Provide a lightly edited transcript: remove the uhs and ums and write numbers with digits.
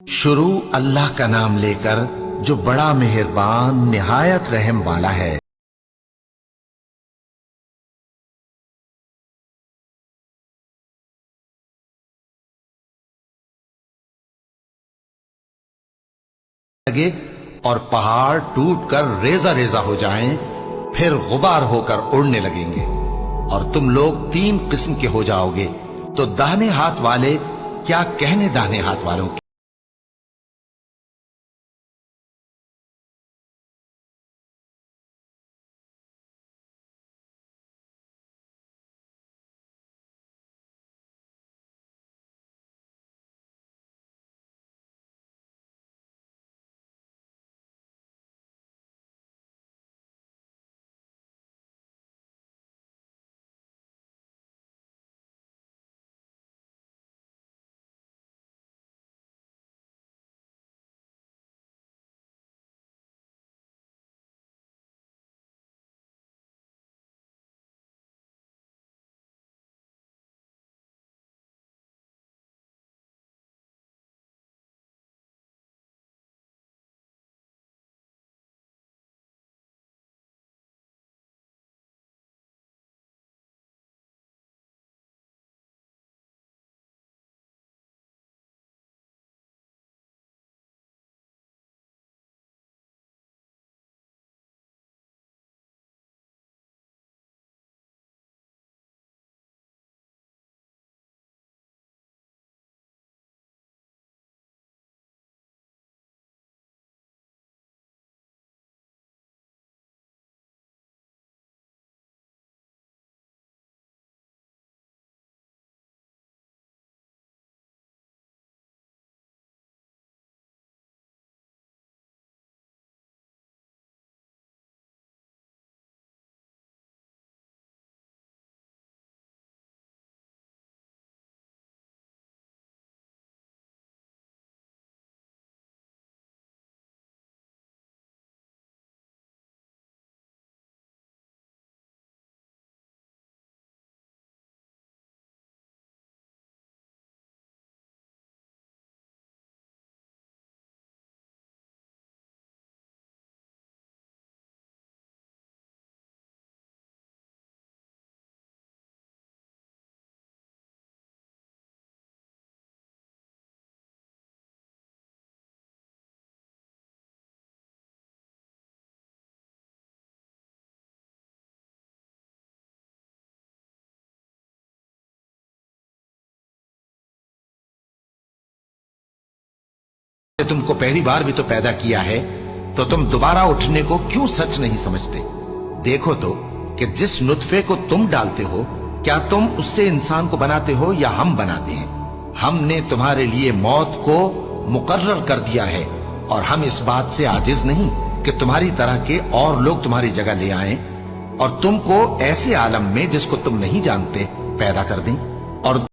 शुरू अल्लाह का नाम लेकर जो बड़ा मेहरबान निहायत रहम वाला है। लगे और पहाड़ टूटकर रेजा रेजा हो जाएं, फिर गुबार होकर उड़ने लगेंगे और तुम लोग 3 किस्म के हो जाओगे। तो दाहिने हाथ वाले क्या कहने दाहिने हाथ वालों के। तुमको पहली बार भी तो पैदा किया है, तो तुम दोबारा उठने को क्यों सच नहीं समझते? देखो तो कि जिस नुत्फे को तुम डालते हो, क्या तुम उससे इंसान को बनाते हो या हम बनाते हैं? हमने तुम्हारे लिए मौत को मुकर्रर कर दिया है और हम इस बात से आजिज नहीं कि तुम्हारी तरह के और लोग तुम्हारी जगह ले आएं और तुमको ऐसे आलम में जिसको तुम नहीं जानते पैदा कर दें। और